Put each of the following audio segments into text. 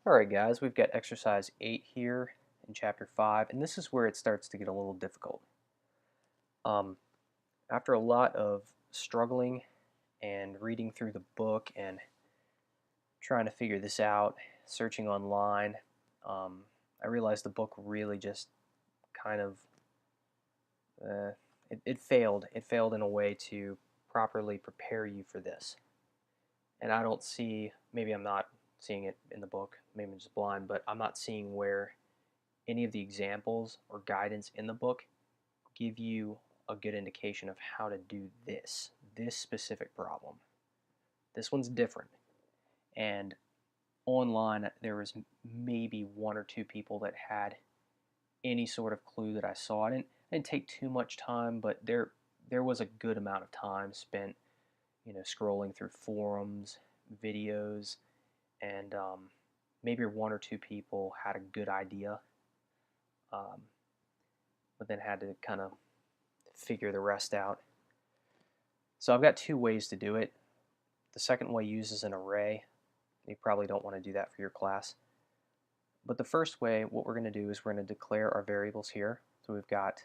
Alright guys, we've got exercise 8 here in chapter 5, and this is where it starts to get a little difficult. Um, After a lot of struggling and reading through the book and trying to figure this out, searching online, um, I realized the book really just kind of, it failed. It failed in a way to properly prepare you for this. And I don't see, maybe I'm not seeing it in the book, maybe I'm just blind, but I'm not seeing where any of the examples or guidance in the book give you a good indication of how to do this specific problem. This one's different. And online, there was maybe one or two people that had any sort of clue that I saw. It didn't take too much time, but there was a good amount of time spent, scrolling through forums, videos, and maybe one or two people had a good idea, um, but then had to kind of figure the rest out. So I've got two ways to do it. The second way uses an array. You probably don't want to do that for your class. But the first way, what we're going to do is we're going to declare our variables here. So we've got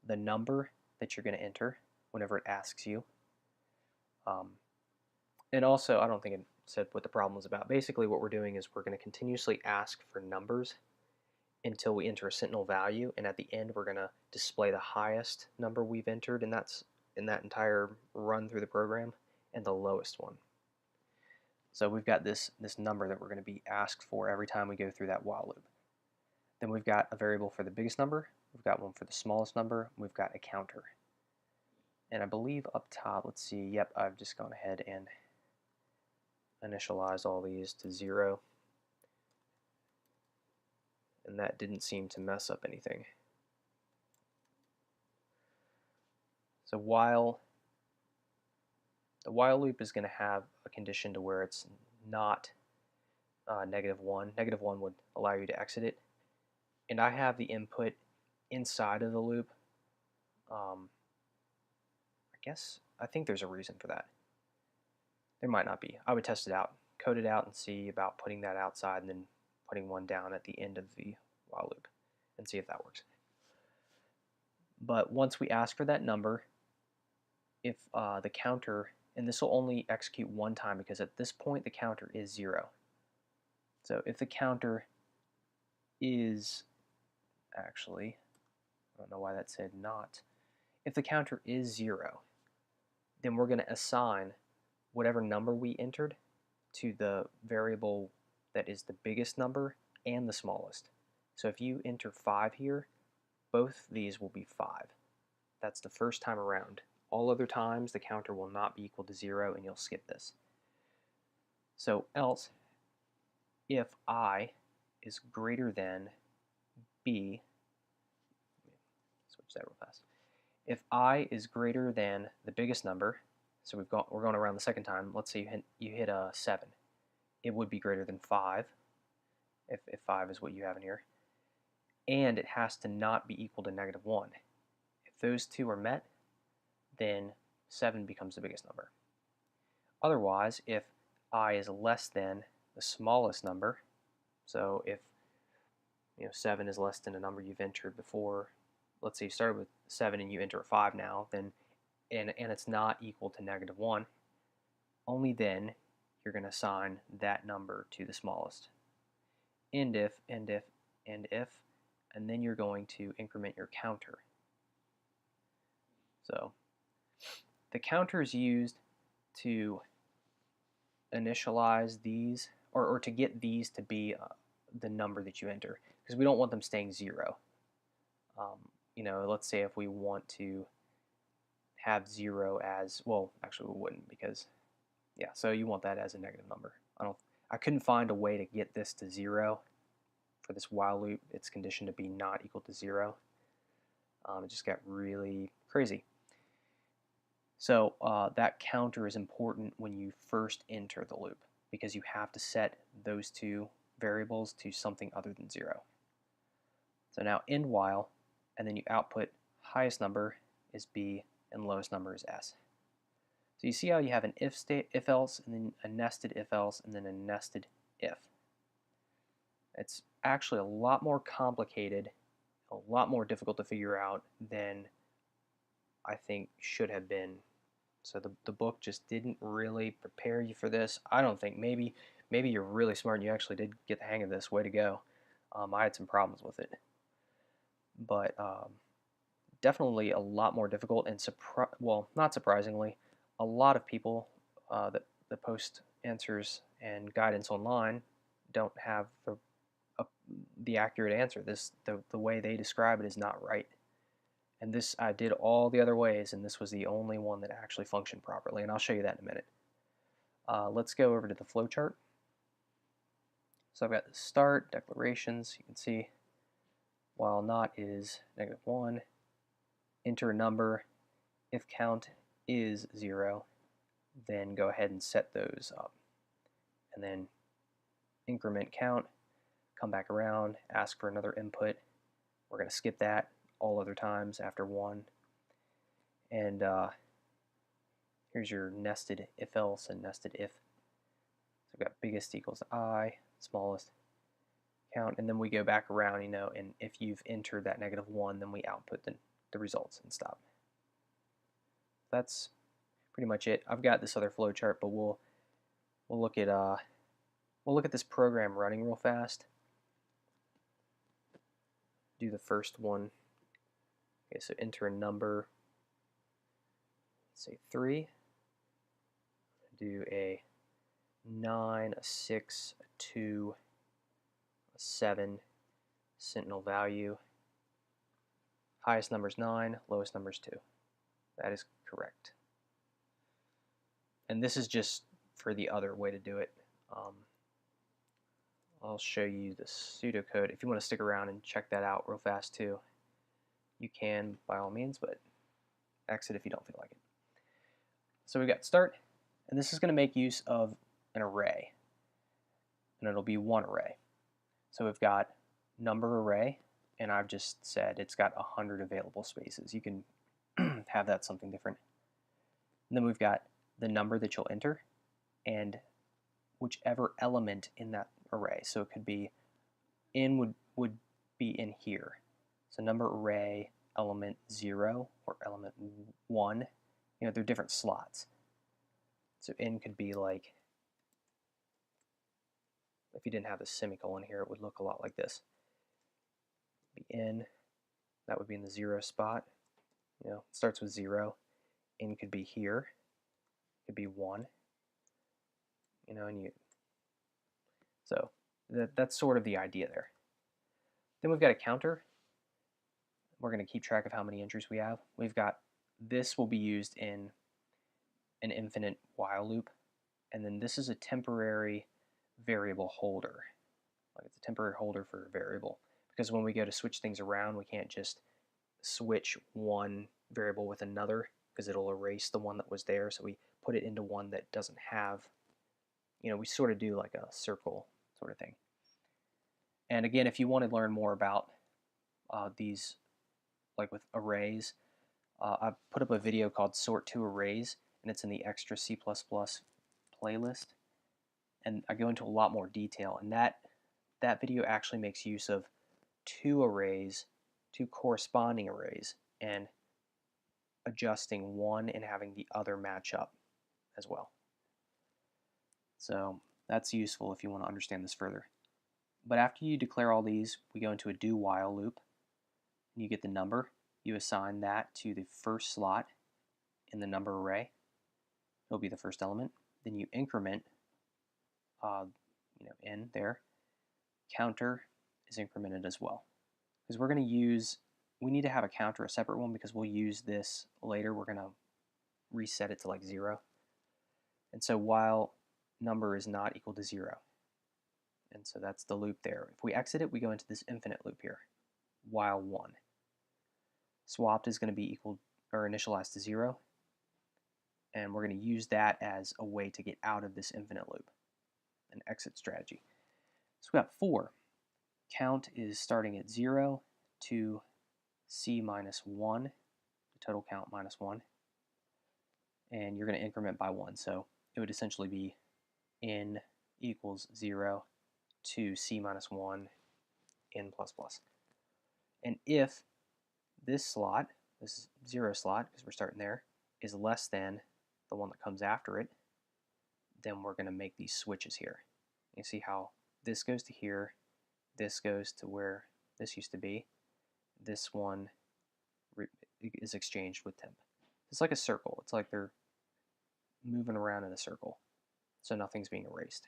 the number that you're going to enter whenever it asks you. And also, I don't think it said what the problem was about. Basically, what we're doing is we're going to continuously ask for numbers until we enter a sentinel value, and at the end we're going to display the highest number we've entered, and that's in that entire run through the program, and the lowest one. So we've got this number that we're going to be asked for every time we go through that while loop. Then we've got a variable for the biggest number, we've got one for the smallest number, we've got a counter. And I believe up top, let's see, yep, I've just gone ahead and initialized all these to 0. And that didn't seem to mess up anything. So the while loop is going to have a condition to where it's not -1. -1 would allow you to exit it. And I have the input inside of the loop. I think there's a reason for that. There might not be. I would test it out, code it out, and see about putting that outside and then putting one down at the end of the while loop and see if that works. But once we ask for that number, if the counter, and this will only execute one time because at this point the counter is 0. So if the counter is, actually, I don't know why that said not. If the counter is 0, then we're going to assign whatever number we entered to the variable that is the biggest number and the smallest. So if you enter 5 here, both these will be 5. That's the first time around. All other times the counter will not be equal to 0 and you'll skip this. So else, if I is greater than b, switch that real fast. If I is greater than the biggest number, so we're going around the second time, let's say you hit a 7. It would be greater than 5, if 5 is what you have in here. And it has to not be equal to -1. If those two are met, then 7 becomes the biggest number. Otherwise, if I is less than the smallest number, so if 7 is less than a number you've entered before, let's say you started with 7 and you enter a 5 now, then and it's not equal to -1, only then you're going to assign that number to the smallest. And if, and if, and if, and then you're going to increment your counter. So the counter is used to initialize these, or to get these to be the number that you enter, because we don't want them staying 0. Let's say if we want to have 0 as, well, actually we wouldn't, because, yeah, so you want that as a negative number. I couldn't find a way to get this to 0 for this while loop. It's conditioned to be not equal to 0. It just got really crazy. So that counter is important when you first enter the loop, because you have to set those two variables to something other than 0. So now end while, and then you output highest number is b and lowest number is s. So you see how you have an if else, and then a nested if else, and then a nested if. It's actually a lot more complicated, a lot more difficult to figure out than I think should have been. So the book just didn't really prepare you for this. I don't think. Maybe you're really smart and you actually did get the hang of this. Way to go. I had some problems with it, but definitely a lot more difficult and well, not surprisingly, a lot of people that post answers and guidance online don't have the accurate answer. The way they describe it is not right. And this, I did all the other ways, and this was the only one that actually functioned properly, and I'll show you that in a minute. Let's go over to the flowchart. So I've got the start, declarations. You can see while not is -1, enter a number. If count is 0, then go ahead and set those up. And then increment count, come back around, ask for another input. We're going to skip that all other times after 1. And here's your nested if-else and nested if. So we've got biggest equals I, smallest count, and then we go back around, and if you've entered that -1, then we output the results and stop. That's pretty much it. I've got this other flowchart, but we'll look at this program running real fast. Do the first one. Okay, so enter a number. Let's say 3. Do a 9, a 6, a 2, a 7, sentinel value. Highest number is 9, lowest number is 2. That is correct. And this is just for the other way to do it. I'll show you the pseudocode. If you want to stick around and check that out real fast too, you can by all means, but exit if you don't feel like it. So we've got start, and this is going to make use of an array, and it'll be one array. So we've got number array, and I've just said it's got 100 available spaces. You can have that something different. And then we've got the number that you'll enter and whichever element in that array. So it could be in would be in here. So number array element 0 or element 1, they're different slots. So in could be like, if you didn't have the semicolon here, it would look a lot like this. Be in, that would be in the 0 spot. It starts with 0. In could be here. Could be 1. So that's sort of the idea there. Then we've got a counter. We're going to keep track of how many entries we have. We've got, this will be used in an infinite while loop, and then this is a temporary variable holder. Like it's a temporary holder for a variable, because when we go to switch things around, we can't just switch one variable with another, because it'll erase the one that was there. So we put it into one that doesn't have, we sort of do like a circle sort of thing. And again, if you want to learn more about these, like with arrays, I've put up a video called Sort to Arrays, and it's in the Extra C++ playlist. And I go into a lot more detail, and that video actually makes use of two corresponding arrays, and adjusting one and having the other match up as well. So that's useful if you want to understand this further. But after you declare all these, we go into a do while loop. You get the number. You assign that to the first slot in the number array. It'll be the first element. Then you increment, in there. Counter is incremented as well, because we need to have a counter, a separate one, because we'll use this later. We're going to reset it to like 0. And so while number is not equal to 0. And so that's the loop there. If we exit it, we go into this infinite loop here, while 1. Swapped is going to be equal or initialized to 0. And we're going to use that as a way to get out of this infinite loop, an exit strategy. So we got 4. Count is starting at 0 to C minus 1, the total count minus 1. And you're going to increment by 1. So it would essentially be in equals 0 to c minus 1 n plus plus. And if this slot, this 0 slot, because we're starting there, is less than the one that comes after it, then we're going to make these switches here. You see how this goes to here, this goes to where this used to be, this one is exchanged with temp. It's like a circle. It's like they're moving around in a circle, so nothing's being erased.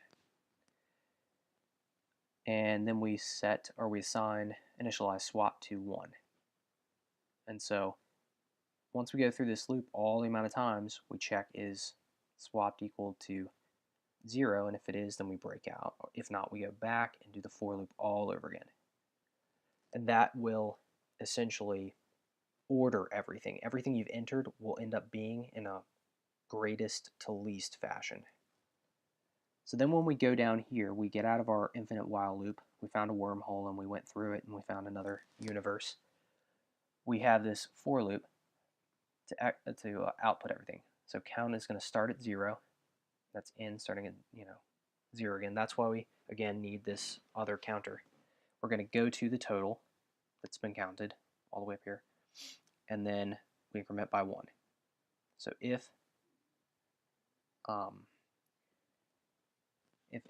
And then we set, or we assign initialize swap to 1. And so once we go through this loop, all the amount of times we check is swapped equal to 0, and if it is, then we break out. If not, we go back and do the for loop all over again. And that will essentially order everything. Everything you've entered will end up being in a greatest to least fashion. So then when we go down here, we get out of our infinite while loop, we found a wormhole and we went through it and we found another universe. We have this for loop to output everything. So count is going to start at 0. That's n starting at 0 again. That's why we again need this other counter. We're going to go to the total that's been counted all the way up here, and then we increment by 1. So if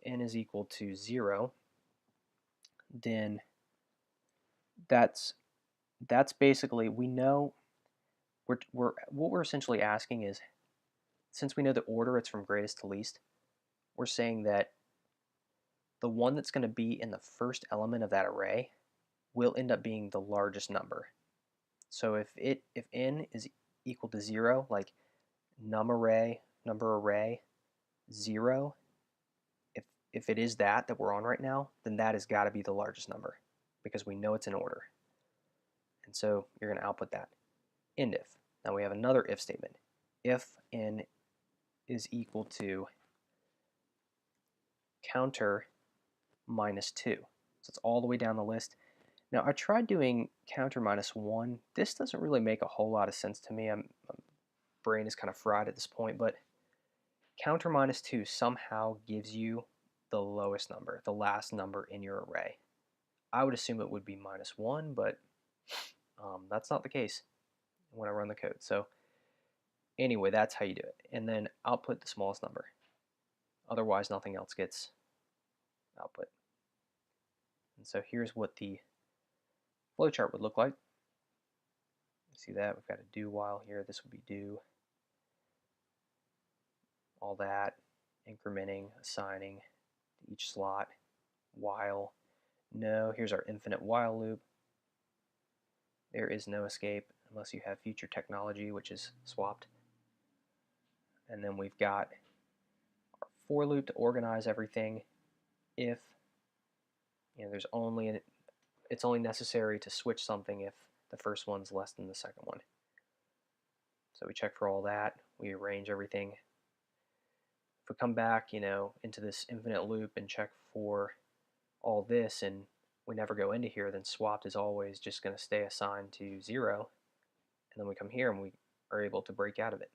n is equal to 0, then that's basically, we know what we're essentially asking is, since we know the order it's from greatest to least, we're saying that the one that's going to be in the first element of that array will end up being the largest number. So if n is equal to 0, like number array 0, if it is that we're on right now, then that has got to be the largest number because we know it's in order. And so you're going to output that. End if. Now we have another if statement. If n is equal to counter minus 2. So it's all the way down the list. Now I tried doing counter minus 1. This doesn't really make a whole lot of sense to me. My brain is kind of fried at this point, but counter minus 2 somehow gives you the lowest number, the last number in your array. I would assume it would be minus 1, but that's not the case when I run the code. So anyway, that's how you do it. And then output the smallest number. Otherwise, nothing else gets output. And so here's what the flowchart would look like. You see that? We've got a do while here. This would be do. All that. Incrementing, assigning to each slot. While. No. Here's our infinite while loop. There is no escape unless you have future technology, which is swapped. And then we've got our for loop to organize everything. If there's it's only necessary to switch something if the first one's less than the second one. So we check for all that. We arrange everything. If we come back, into this infinite loop and check for all this, and we never go into here, then swapped is always just going to stay assigned to 0. And then we come here and we are able to break out of it.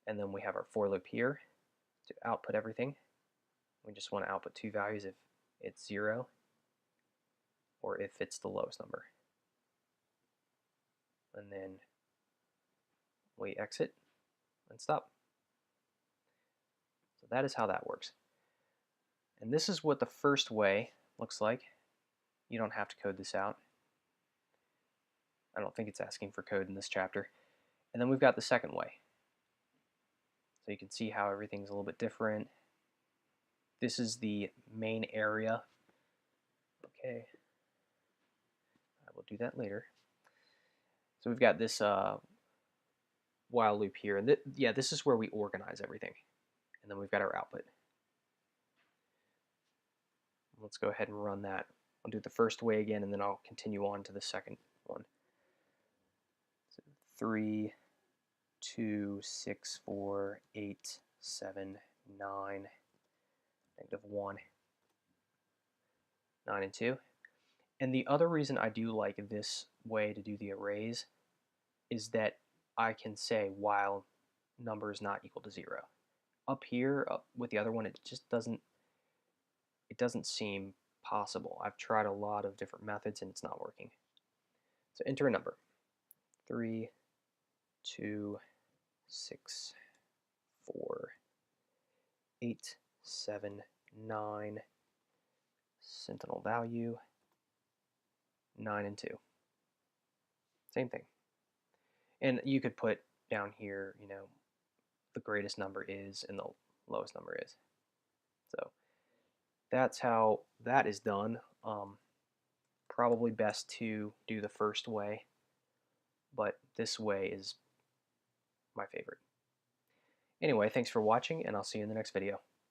And then we have our for loop here to output everything. We just want to output 2 values if it's 0 or if it's the lowest number. And then we exit and stop. So that is how that works. And this is what the first way looks like. You don't have to code this out. I don't think it's asking for code in this chapter. And then we've got the second way. So you can see how everything's a little bit different. This is the main area. Okay, I will do that later. So we've got this while loop here. And this is where we organize everything. And then we've got our output. Let's go ahead and run that. I'll do the first way again, and then I'll continue on to the second one. So 3, 2, 6, 4, 8, 7, 9, -1, 9 and 2. And the other reason I do like this way to do the arrays is that I can say while number is not equal to 0. Up here, with the other one, it it doesn't seem possible. I've tried a lot of different methods and it's not working. So enter a number. 3, 2, 6, 4, 8, 7, 9, sentinel value, 9 and 2. Same thing. And you could put down here, you know, the greatest number is and the lowest number is. So that's how that is done. Probably best to do the first way, but this way is my favorite. Anyway, thanks for watching, and I'll see you in the next video.